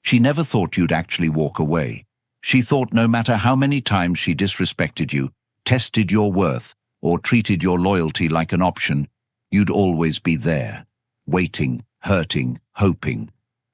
She never thought you'd actually walk away. She thought no matter how many times she disrespected you, tested your worth, or treated your loyalty like an option, you'd always be there, waiting, hurting, hoping.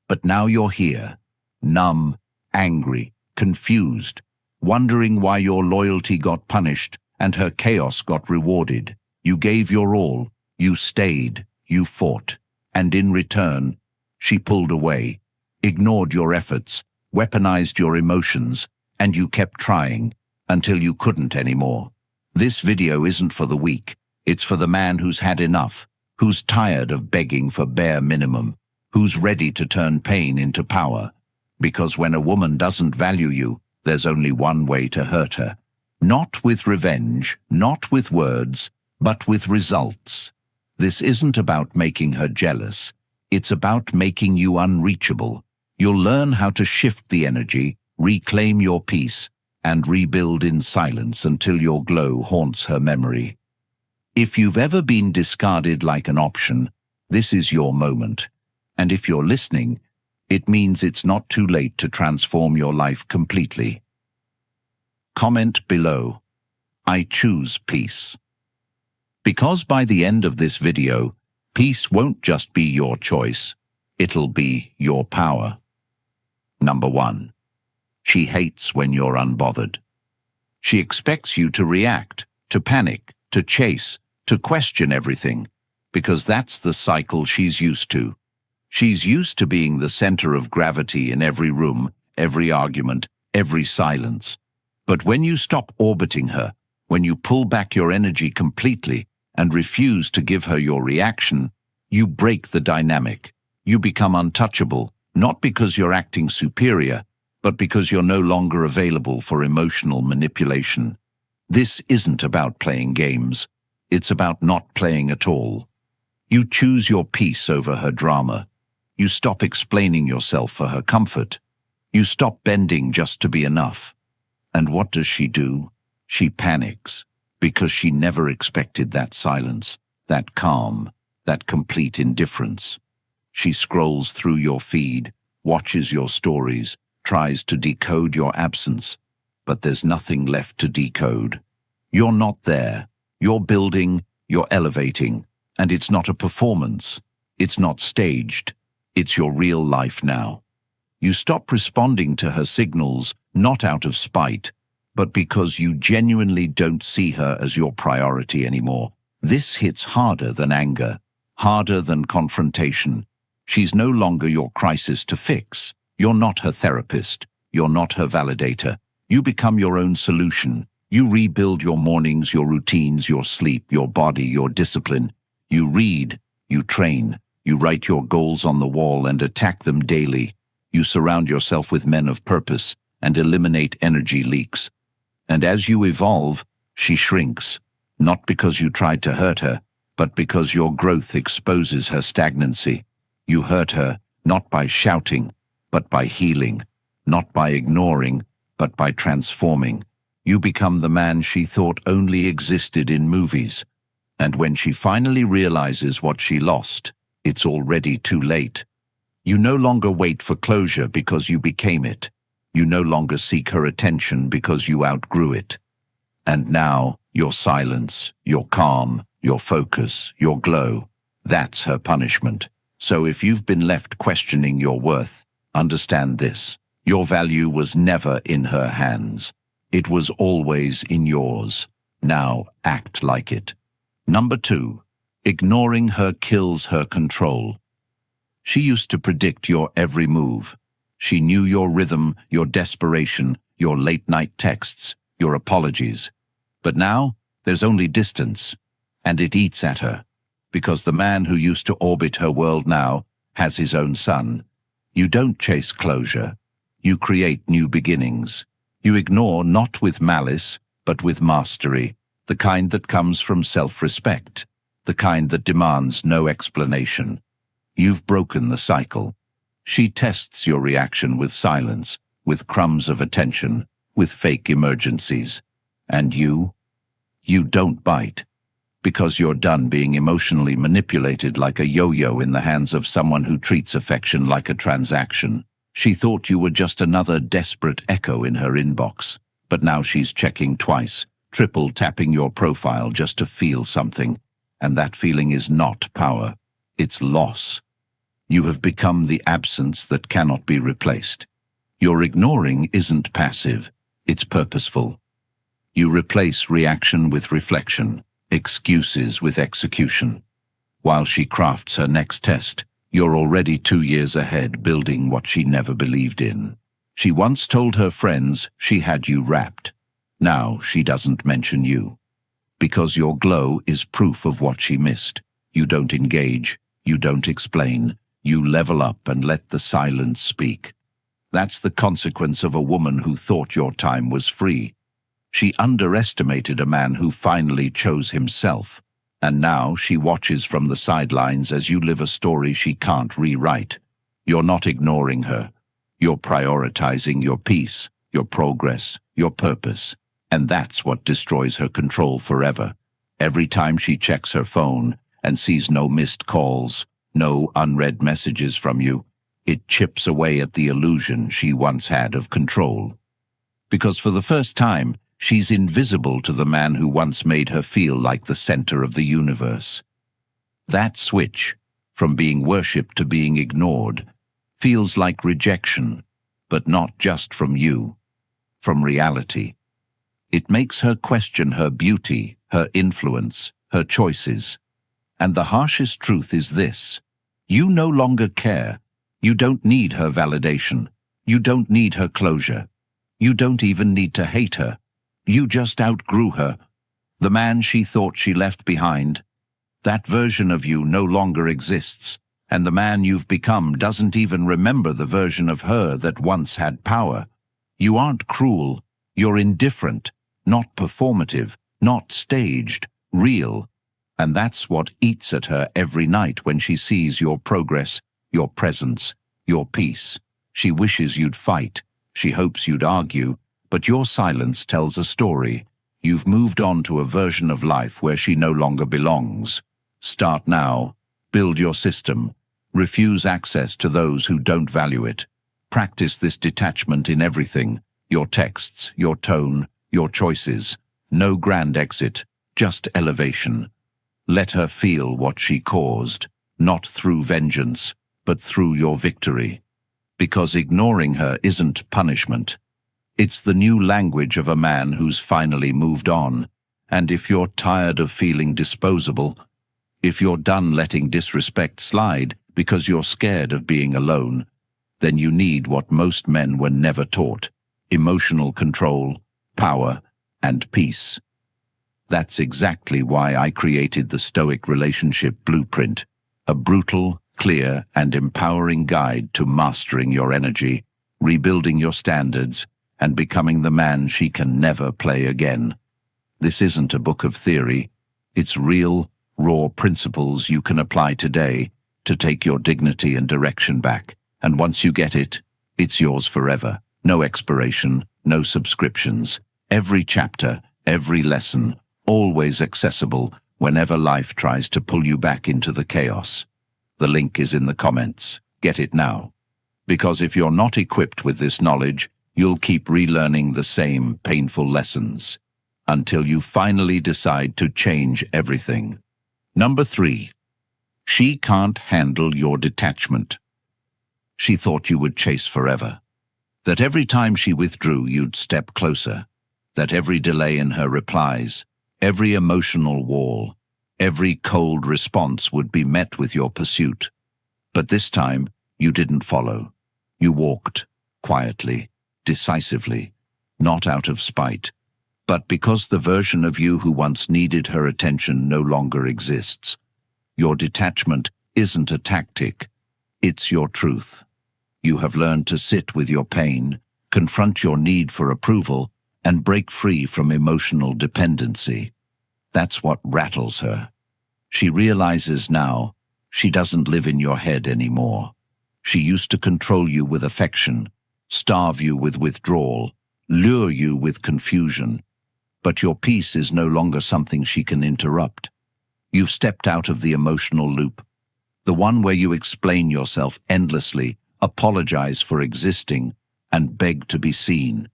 But now you're here, numb, angry, confused, wondering why your loyalty got punished and her chaos got rewarded. You gave your all, you stayed, you fought, and in return, she pulled away, ignored your efforts, weaponized your emotions, and you kept trying until you couldn't anymore. This video isn't for the weak. It's for the man who's had enough, who's tired of begging for bare minimum, who's ready to turn pain into power. Because when a woman doesn't value you, there's only one way to hurt her. Not with revenge, not with words, but with results. This isn't about making her jealous. It's about making you unreachable. You'll learn how to shift the energy, reclaim your peace, and rebuild in silence until your glow haunts her memory. If you've ever been discarded like an option, this is your moment. And if you're listening, it means it's not too late to transform your life completely. Comment below, I choose peace. Because by the end of this video, peace won't just be your choice, it'll be your power. Number 1. She hates when you're unbothered. She expects you to react, to panic, to chase, to question everything, because that's the cycle she's used to. She's used to being the center of gravity in every room, every argument, every silence. But when you stop orbiting her, when you pull back your energy completely and refuse to give her your reaction, you break the dynamic. You become untouchable, not because you're acting superior, but because you're no longer available for emotional manipulation. This isn't about playing games. It's about not playing at all. You choose your peace over her drama. You stop explaining yourself for her comfort. You stop bending just to be enough. And what does she do? She panics, because she never expected that silence, that calm, that complete indifference. She scrolls through your feed, watches your stories, tries to decode your absence, but there's nothing left to decode. You're not there. You're building, you're elevating, and it's not a performance. It's not staged. It's your real life now. You stop responding to her signals, not out of spite, but because you genuinely don't see her as your priority anymore. This hits harder than anger, harder than confrontation. She's no longer your crisis to fix. You're not her therapist. You're not her validator. You become your own solution. You rebuild your mornings, your routines, your sleep, your body, your discipline. You read, you train, you write your goals on the wall and attack them daily. You surround yourself with men of purpose and eliminate energy leaks. And as you evolve, she shrinks, not because you tried to hurt her, but because your growth exposes her stagnancy. You hurt her not by shouting, but by healing, not by ignoring, but by transforming. You become the man she thought only existed in movies. And when she finally realizes what she lost, it's already too late. You no longer wait for closure because you became it. You no longer seek her attention because you outgrew it. And now, your silence, your calm, your focus, your glow, that's her punishment. So if you've been left questioning your worth, understand this. Your value was never in her hands. It was always in yours. Now act like it. Number 2, ignoring her kills her control. She used to predict your every move. She knew your rhythm, your desperation, your late-night texts, your apologies. But now, there's only distance, and it eats at her, because the man who used to orbit her world now has his own son. You don't chase closure. You create new beginnings. You ignore not with malice, but with mastery, the kind that comes from self-respect, the kind that demands no explanation. You've broken the cycle. She tests your reaction with silence, with crumbs of attention, with fake emergencies. And you don't bite, because you're done being emotionally manipulated like a yo-yo in the hands of someone who treats affection like a transaction. She thought you were just another desperate echo in her inbox, but now she's checking twice, triple tapping your profile just to feel something, and that feeling is not power, it's loss. You have become the absence that cannot be replaced. Your ignoring isn't passive, it's purposeful. You replace reaction with reflection, excuses with execution. While she crafts her next test, you're already 2 years ahead, building what she never believed in. She once told her friends she had you wrapped. Now she doesn't mention you. Because your glow is proof of what she missed. You don't engage, you don't explain, you level up and let the silence speak. That's the consequence of a woman who thought your time was free. She underestimated a man who finally chose himself, and now she watches from the sidelines as you live a story she can't rewrite. You're not ignoring her. You're prioritizing your peace, your progress, your purpose, and that's what destroys her control forever. Every time she checks her phone and sees no missed calls, no unread messages from you, it chips away at the illusion she once had of control. Because for the first time, she's invisible to the man who once made her feel like the center of the universe. That switch, from being worshipped to being ignored, feels like rejection, but not just from you, from reality. It makes her question her beauty, her influence, her choices. And the harshest truth is this: you no longer care. You don't need her validation. You don't need her closure. You don't even need to hate her. You just outgrew her. The man she thought she left behind. That version of you no longer exists, and the man you've become doesn't even remember the version of her that once had power. You aren't cruel. You're indifferent, not performative, not staged, real. And that's what eats at her every night when she sees your progress, your presence, your peace. She wishes you'd fight. She hopes you'd argue. But your silence tells a story. You've moved on to a version of life where she no longer belongs. Start now. Build your system. Refuse access to those who don't value it. Practice this detachment in everything. Your texts, your tone, your choices. No grand exit, just elevation. Let her feel what she caused, not through vengeance, but through your victory. Because ignoring her isn't punishment. It's the new language of a man who's finally moved on. And if you're tired of feeling disposable, if you're done letting disrespect slide because you're scared of being alone, then you need what most men were never taught: emotional control, power, and peace. That's exactly why I created the Stoic Relationship Blueprint, a brutal, clear, and empowering guide to mastering your energy, rebuilding your standards, and becoming the man she can never play again. This isn't a book of theory. It's real, raw principles you can apply today to take your dignity and direction back. And once you get it, it's yours forever. No expiration, no subscriptions. Every chapter, every lesson, always accessible whenever life tries to pull you back into the chaos. The link is in the comments. Get it now. Because if you're not equipped with this knowledge, you'll keep relearning the same painful lessons until you finally decide to change everything. Number 3. She can't handle your detachment. She thought you would chase forever. That every time she withdrew, you'd step closer. That every delay in her replies, every emotional wall, every cold response would be met with your pursuit. But this time, you didn't follow. You walked, quietly, decisively, not out of spite, but because the version of you who once needed her attention no longer exists. Your detachment isn't a tactic, it's your truth. You have learned to sit with your pain, confront your need for approval, and break free from emotional dependency. That's what rattles her. She realizes now she doesn't live in your head anymore. She used to control you with affection, starve you with withdrawal, lure you with confusion. But your peace is no longer something she can interrupt. You've stepped out of the emotional loop, the one where you explain yourself endlessly, apologize for existing, and beg to be seen.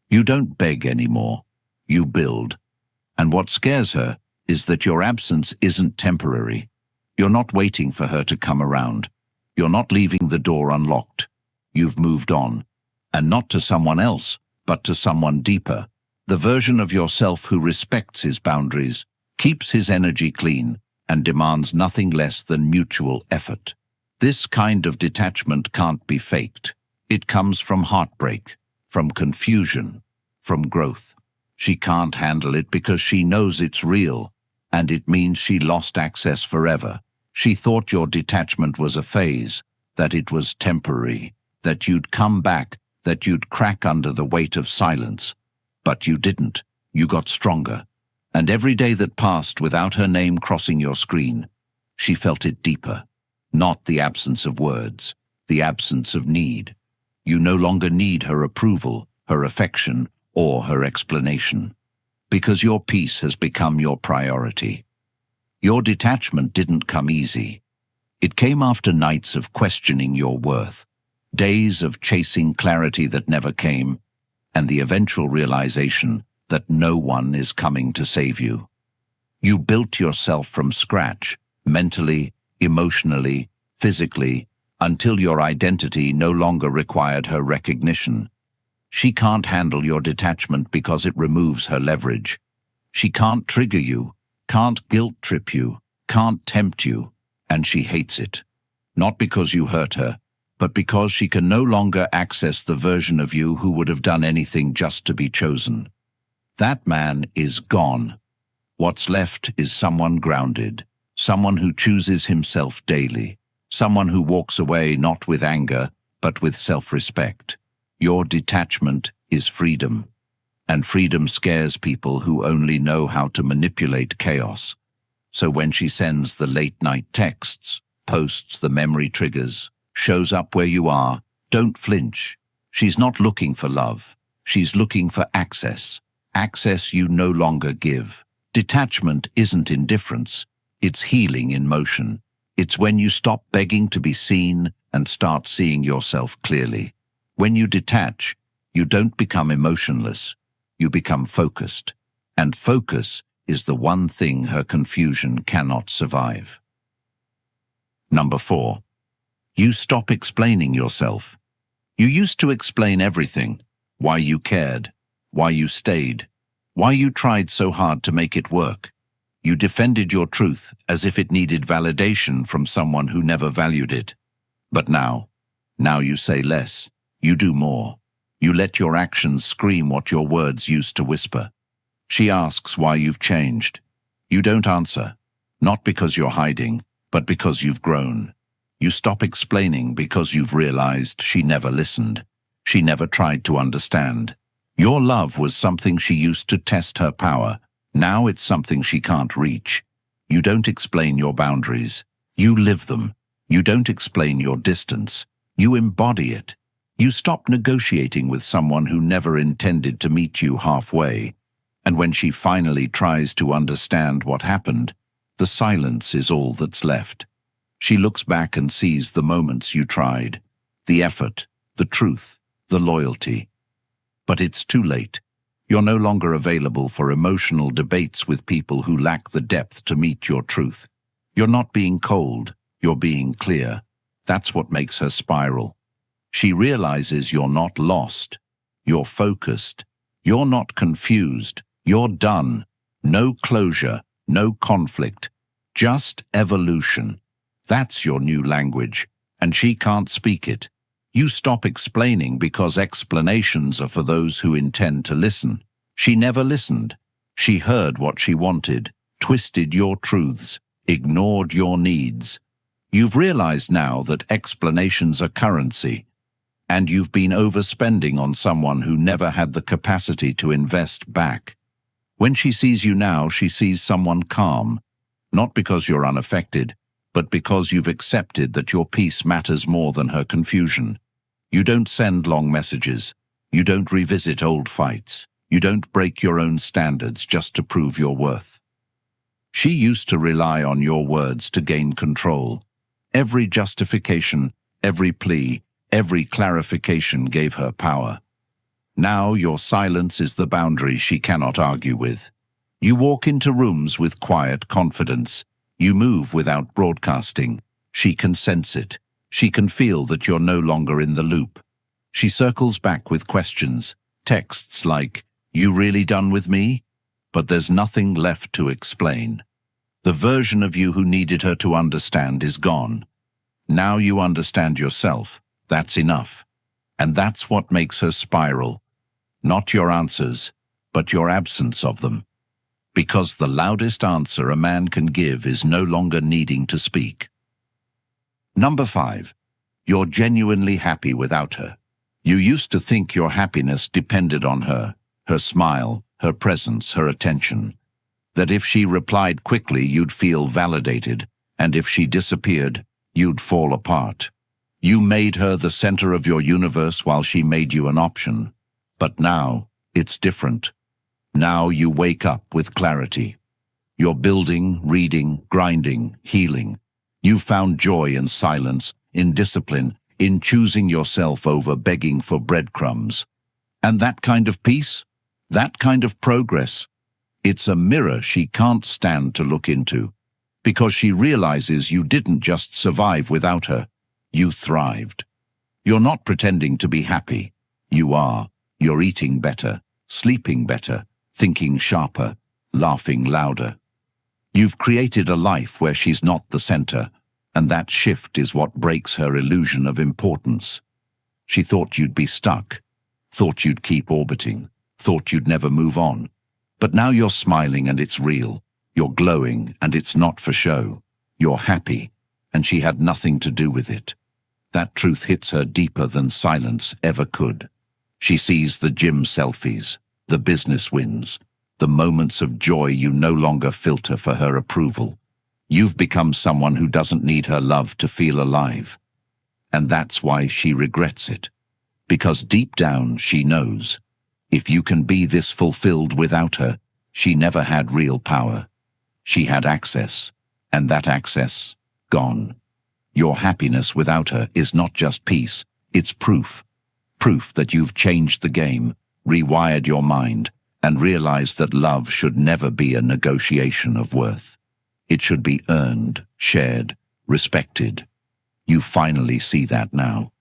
You don't beg anymore. You build. And what scares her is that your absence isn't temporary. You're not waiting for her to come around. You're not leaving the door unlocked. You've moved on. And not to someone else, but to someone deeper. The version of yourself who respects his boundaries, keeps his energy clean, and demands nothing less than mutual effort. This kind of detachment can't be faked. It comes from heartbreak, from confusion, from growth. She can't handle it because she knows it's real, and it means she lost access forever. She thought your detachment was a phase, that it was temporary, that you'd come back, that you'd crack under the weight of silence. But you didn't. You got stronger. And every day that passed without her name crossing your screen, she felt it deeper. Not the absence of words, the absence of need. You no longer need her approval, her affection, or her explanation. Because your peace has become your priority. Your detachment didn't come easy. It came after nights of questioning your worth, days of chasing clarity that never came, and the eventual realization that no one is coming to save you. You built yourself from scratch, mentally, emotionally, physically, until your identity no longer required her recognition. She can't handle your detachment because it removes her leverage. She can't trigger you, can't guilt-trip you, can't tempt you, and she hates it. Not because you hurt her, but because she can no longer access the version of you who would have done anything just to be chosen. That man is gone. What's left is someone grounded, someone who chooses himself daily, someone who walks away not with anger, but with self-respect. Your detachment is freedom, and freedom scares people who only know how to manipulate chaos. So when she sends the late-night texts, posts the memory triggers, shows up where you are, don't flinch. She's not looking for love. She's looking for access. Access you no longer give. Detachment isn't indifference. It's healing in motion. It's when you stop begging to be seen and start seeing yourself clearly. When you detach, you don't become emotionless. You become focused. And focus is the one thing her confusion cannot survive. Number 4. You stop explaining yourself. You used to explain everything. Why you cared. Why you stayed. Why you tried so hard to make it work. You defended your truth as if it needed validation from someone who never valued it. But now you say less. You do more. You let your actions scream what your words used to whisper. She asks why you've changed. You don't answer. Not because you're hiding, but because you've grown. You stop explaining because you've realized she never listened. She never tried to understand. Your love was something she used to test her power. Now it's something she can't reach. You don't explain your boundaries. You live them. You don't explain your distance. You embody it. You stop negotiating with someone who never intended to meet you halfway. And when she finally tries to understand what happened, the silence is all that's left. She looks back and sees the moments you tried, the effort, the truth, the loyalty. But it's too late. You're no longer available for emotional debates with people who lack the depth to meet your truth. You're not being cold, you're being clear. That's what makes her spiral. She realizes you're not lost. You're focused. You're not confused. You're done. No closure, no conflict, just evolution. That's your new language, and she can't speak it. You stop explaining because explanations are for those who intend to listen. She never listened. She heard what she wanted, twisted your truths, ignored your needs. You've realized now that explanations are currency, and you've been overspending on someone who never had the capacity to invest back. When she sees you now, she sees someone calm, not because you're unaffected, but because you've accepted that your peace matters more than her confusion. You don't send long messages. You don't revisit old fights. You don't break your own standards just to prove your worth. She used to rely on your words to gain control. Every justification, every plea, Every clarification gave her power. Now your silence is the boundary she cannot argue with. You walk into rooms with quiet confidence. You move without broadcasting. She can sense it. She can feel that you're no longer in the loop. She circles back with questions, texts like, "You really done with me?" But there's nothing left to explain. The version of you who needed her to understand is gone. Now you understand yourself. That's enough. And that's what makes her spiral. Not your answers, but your absence of them. Because the loudest answer a man can give is no longer needing to speak. Number 5. You're genuinely happy without her. You used to think your happiness depended on her smile, her presence, her attention. That if she replied quickly, you'd feel validated, and if she disappeared, you'd fall apart. You made her the center of your universe while she made you an option. But now, it's different. Now you wake up with clarity. You're building, reading, grinding, healing. You found joy in silence, in discipline, in choosing yourself over begging for breadcrumbs. And that kind of peace, that kind of progress, it's a mirror she can't stand to look into, because she realizes you didn't just survive without her, you thrived. You're not pretending to be happy. You are. You're eating better, sleeping better, thinking sharper, laughing louder. You've created a life where she's not the center, and that shift is what breaks her illusion of importance. She thought you'd be stuck, thought you'd keep orbiting, thought you'd never move on. But now you're smiling and it's real. You're glowing and it's not for show. You're happy, and she had nothing to do with it. That truth hits her deeper than silence ever could. She sees the gym selfies, the business wins, the moments of joy you no longer filter for her approval. You've become someone who doesn't need her love to feel alive. And that's why she regrets it. Because deep down she knows, if you can be this fulfilled without her, she never had real power. She had access, and that access, gone. Your happiness without her is not just peace, it's proof. Proof that you've changed the game, rewired your mind, and realized that love should never be a negotiation of worth. It should be earned, shared, respected. You finally see that now.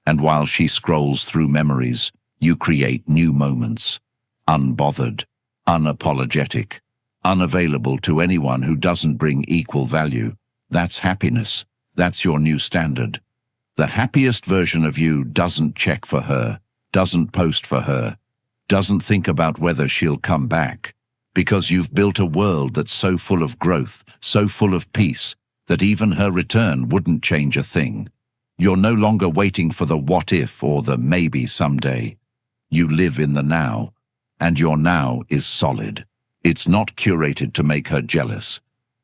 And while she scrolls through memories, you create new moments, unbothered, unapologetic, unavailable to anyone who doesn't bring equal value. That's happiness. That's your new standard. The happiest version of you doesn't check for her, doesn't post for her, doesn't think about whether she'll come back, because you've built a world that's so full of growth, so full of peace, that even her return wouldn't change a thing. You're no longer waiting for the what if or the maybe someday. You live in the now, and your now is solid. It's not curated to make her jealous.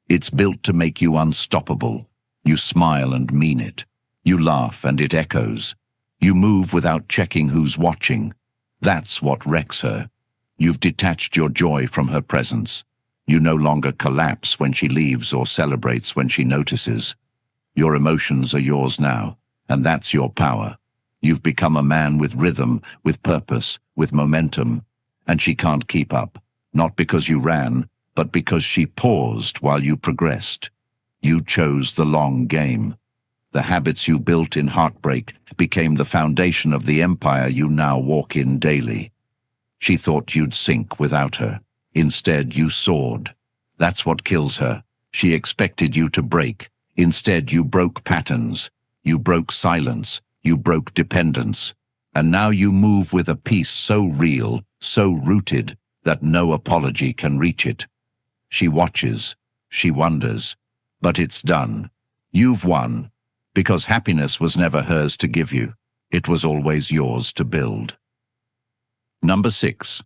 It's built to make you unstoppable. You smile and mean it. You laugh and it echoes. You move without checking who's watching. That's what wrecks her. You've detached your joy from her presence. You no longer collapse when she leaves or celebrates when she notices. Your emotions are yours now, and that's your power. You've become a man with rhythm, with purpose, with momentum, and she can't keep up, not because you ran, but because she paused while you progressed. You chose the long game. The habits you built in heartbreak became the foundation of the empire you now walk in daily. She thought you'd sink without her. Instead, you soared. That's what kills her. She expected you to break. Instead, you broke patterns. You broke silence. You broke dependence. And now you move with a peace so real, so rooted, that no apology can reach it. She watches. She wonders. But it's done. You've won. Because happiness was never hers to give you. It was always yours to build. Number 6.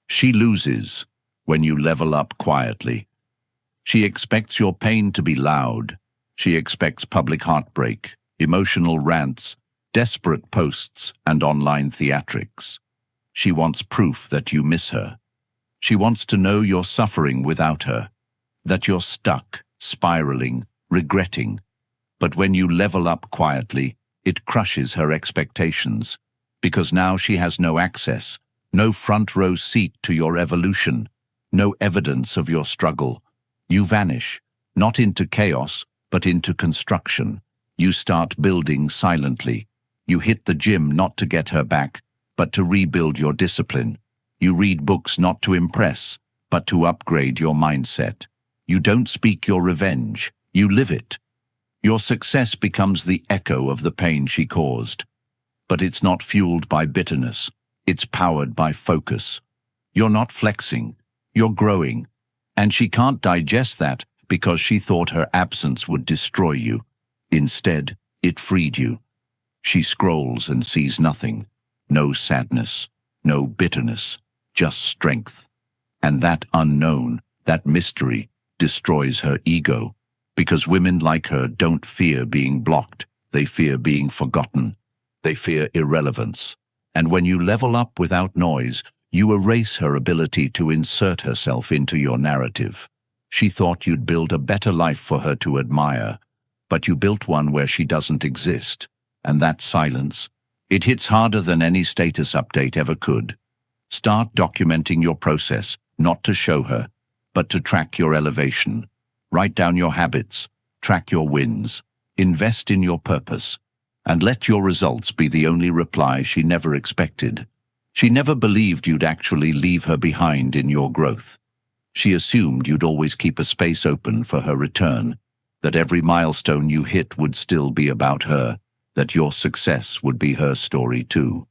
She loses when you level up quietly. She expects your pain to be loud. She expects public heartbreak, emotional rants, desperate posts, and online theatrics. She wants proof that you miss her. She wants to know you're suffering without her, that you're stuck, spiraling, regretting. But when you level up quietly, It crushes her expectations, because now she has no access, no front row seat to your evolution, no evidence of your struggle. You vanish, not into chaos, but into construction. You start building silently. You hit the gym not to get her back, but to rebuild your discipline. You read books not to impress, but to upgrade your mindset. You don't speak your revenge, you live it. Your success becomes the echo of the pain she caused. But it's not fueled by bitterness, it's powered by focus. You're not flexing, you're growing. And she can't digest that because she thought her absence would destroy you. Instead, it freed you. She scrolls and sees nothing. No sadness, no bitterness, just strength. And that unknown, that mystery, destroys her ego. Because women like her don't fear being blocked, they fear being forgotten. They fear irrelevance. And when you level up without noise, you erase her ability to insert herself into your narrative. She thought you'd build a better life for her to admire, but you built one where she doesn't exist. And that silence, it hits harder than any status update ever could. Start documenting your process, not to show her, but to track your elevation. Write down your habits, track your wins, invest in your purpose, and let your results be the only reply she never expected. She never believed you'd actually leave her behind in your growth. She assumed you'd always keep a space open for her return, that every milestone you hit would still be about her, that your success would be her story too.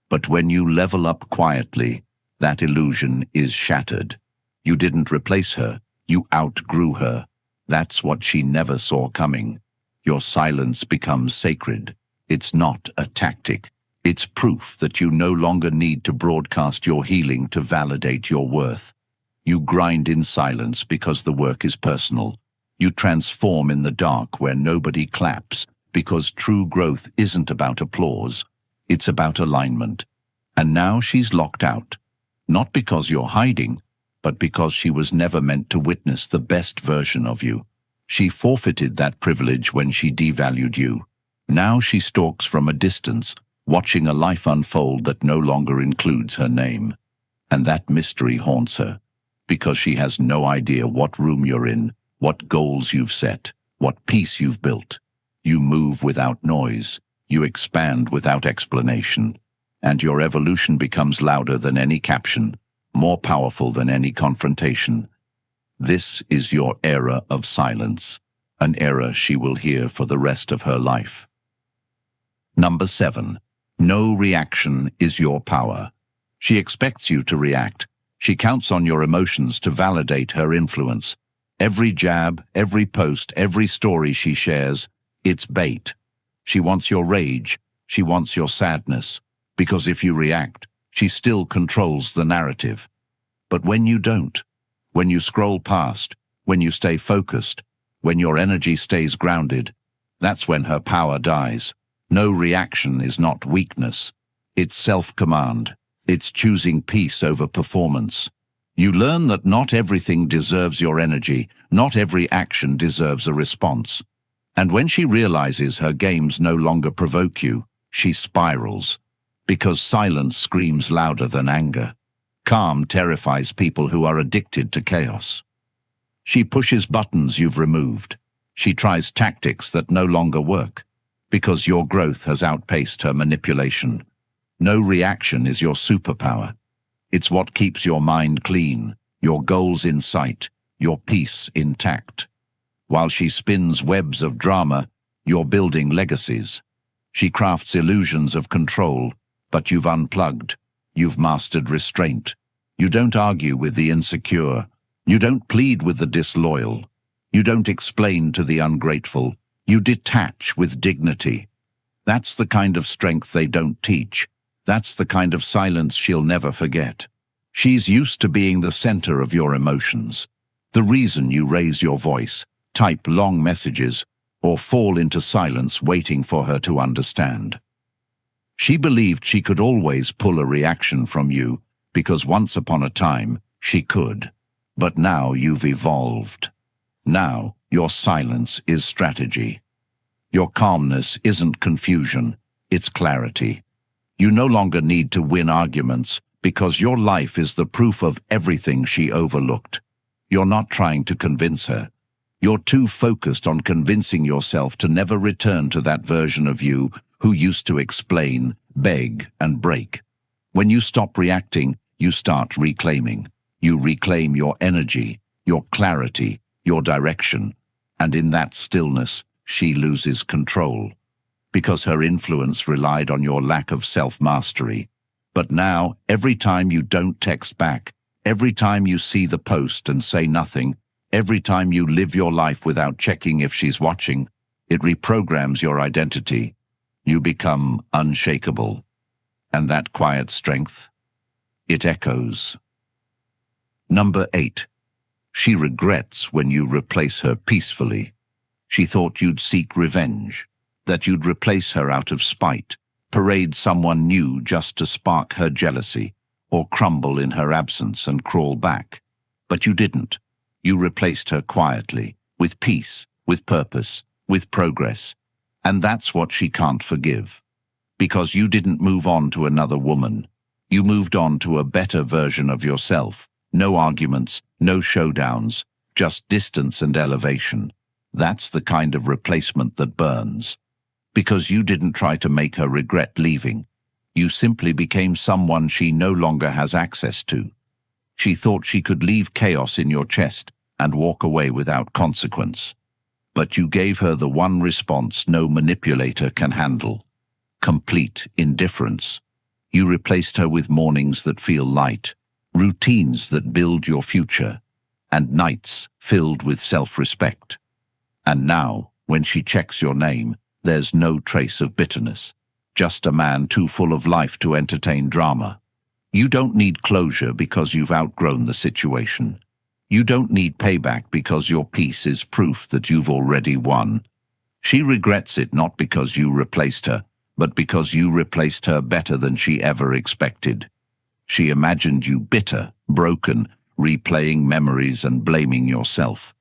But when you level up quietly, that illusion is shattered. You didn't replace her, you outgrew her. That's what she never saw coming. Your silence becomes sacred. It's not a tactic. It's proof that you no longer need to broadcast your healing to validate your worth. You grind in silence because the work is personal. You transform in the dark where nobody claps, because true growth isn't about applause. It's about alignment. And now she's locked out. Not because you're hiding, but because she was never meant to witness the best version of you. She forfeited that privilege when she devalued you. Now she stalks from a distance, watching a life unfold that no longer includes her name. And that mystery haunts her, because she has no idea what room you're in, what goals you've set, what peace you've built. You move without noise, you expand without explanation, and your evolution becomes louder than any caption, more powerful than any confrontation. This is your era of silence, an era she will hear for the rest of her life. Number 7. No reaction is your power. She expects you to react. She counts on your emotions to validate her influence. Every jab, every post, every story she shares, it's bait. She wants your rage. She wants your sadness. Because if you react, she still controls the narrative. But when you don't, when you scroll past, when you stay focused, when your energy stays grounded, that's when her power dies. No reaction is not weakness. It's self-command. It's choosing peace over performance. You learn that not everything deserves your energy, not every action deserves a response. And when she realizes her games no longer provoke you, she spirals. Because silence screams louder than anger. Calm terrifies people who are addicted to chaos. She pushes buttons you've removed. She tries tactics that no longer work, because your growth has outpaced her manipulation. No reaction is your superpower. It's what keeps your mind clean, your goals in sight, your peace intact. While she spins webs of drama, you're building legacies. She crafts illusions of control, but you've unplugged. You've mastered restraint. You don't argue with the insecure. You don't plead with the disloyal. You don't explain to the ungrateful. You detach with dignity. That's the kind of strength they don't teach. That's the kind of silence she'll never forget. She's used to being the center of your emotions, the reason you raise your voice, type long messages, or fall into silence waiting for her to understand. She believed she could always pull a reaction from you because once upon a time she could. But now you've evolved. Now your silence is strategy. Your calmness isn't confusion, it's clarity. You no longer need to win arguments because your life is the proof of everything she overlooked. You're not trying to convince her. You're too focused on convincing yourself to never return to that version of you who used to explain, beg, and break. When you stop reacting, you start reclaiming. You reclaim your energy, your clarity, your direction, and in that stillness, she loses control. Because her influence relied on your lack of self-mastery. But now, every time you don't text back, every time you see the post and say nothing, every time you live your life without checking if she's watching, it reprograms your identity. You become unshakable. And that quiet strength, it echoes. Number 8. She regrets when you replace her peacefully. She thought you'd seek revenge, that you'd replace her out of spite, parade someone new just to spark her jealousy, or crumble in her absence and crawl back. But you didn't. You replaced her quietly, with peace, with purpose, with progress. And that's what she can't forgive. Because you didn't move on to another woman. You moved on to a better version of yourself. No arguments, no showdowns, just distance and elevation. That's the kind of replacement that burns. Because you didn't try to make her regret leaving. You simply became someone she no longer has access to. She thought she could leave chaos in your chest and walk away without consequence. But you gave her the one response no manipulator can handle. Complete indifference. You replaced her with mornings that feel light, routines that build your future, and nights filled with self-respect. And now, when she checks your name, there's no trace of bitterness, just a man too full of life to entertain drama. You don't need closure because you've outgrown the situation. You don't need payback because your peace is proof that you've already won. She regrets it not because you replaced her, but because you replaced her better than she ever expected. She imagined you bitter, broken, replaying memories and blaming yourself.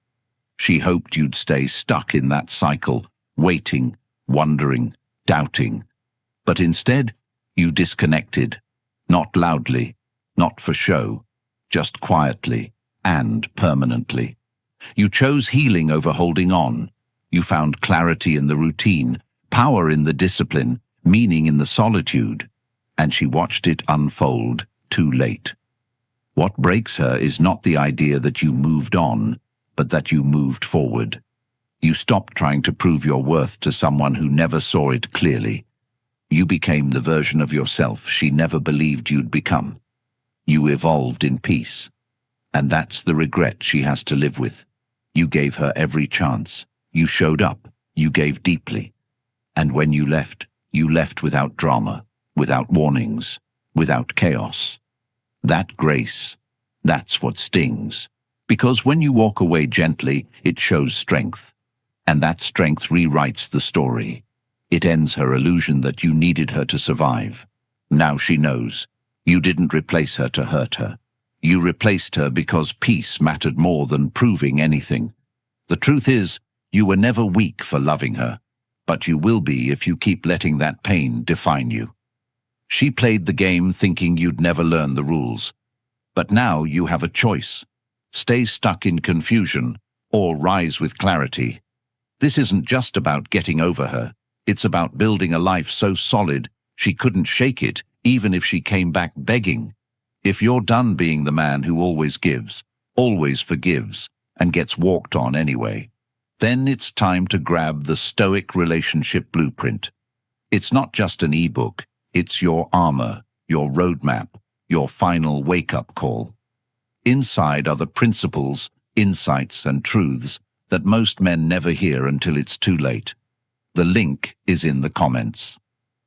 She hoped you'd stay stuck in that cycle, waiting, wondering, doubting. But instead, you disconnected. Not loudly, not for show, just quietly and permanently. You chose healing over holding on. You found clarity in the routine, power in the discipline, meaning in the solitude. And she watched it unfold too late. What breaks her is not the idea that you moved on, but that you moved forward. You stopped trying to prove your worth to someone who never saw it clearly. You became the version of yourself she never believed you'd become. You evolved in peace. And that's the regret she has to live with. You gave her every chance. You showed up. You gave deeply. And when you left without drama, without warnings, without chaos. That grace, that's what stings. Because when you walk away gently, it shows strength. And that strength rewrites the story. It ends her illusion that you needed her to survive. Now she knows. You didn't replace her to hurt her. You replaced her because peace mattered more than proving anything. The truth is, you were never weak for loving her, but you will be if you keep letting that pain define you. She played the game thinking you'd never learn the rules. But now you have a choice. Stay stuck in confusion or rise with clarity. This isn't just about getting over her. It's about building a life so solid she couldn't shake it even if she came back begging. If you're done being the man who always gives, always forgives, and gets walked on anyway, then it's time to grab the Stoic relationship blueprint. It's not just an ebook, it's your armor, your roadmap, your final wake-up call. Inside are the principles, insights, and truths that most men never hear until it's too late. The link is in the comments.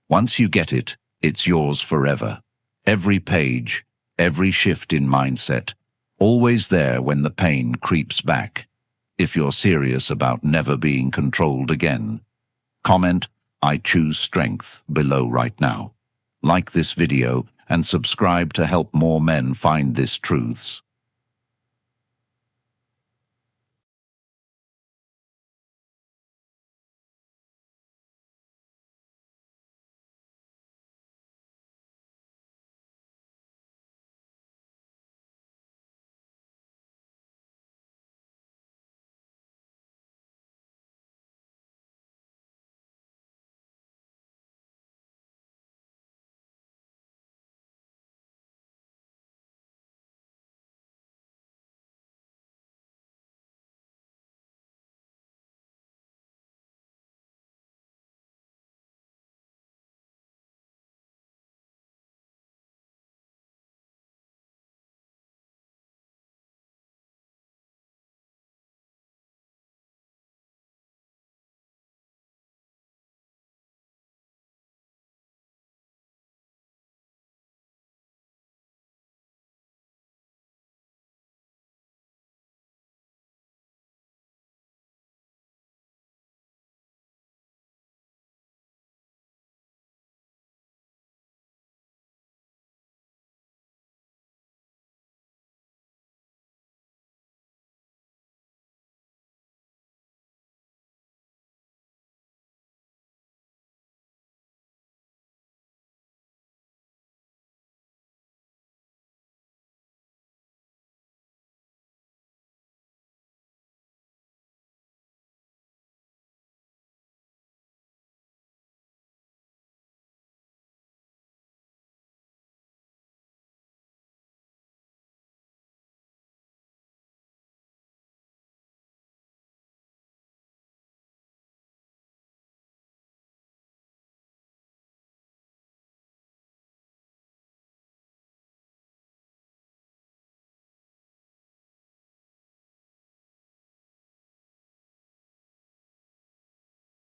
Once you get it, it's yours forever. Every page, every shift in mindset, always there when the pain creeps back. If you're serious about never being controlled again, comment, "I choose strength," below right now. Like this video and subscribe to help more men find these truths.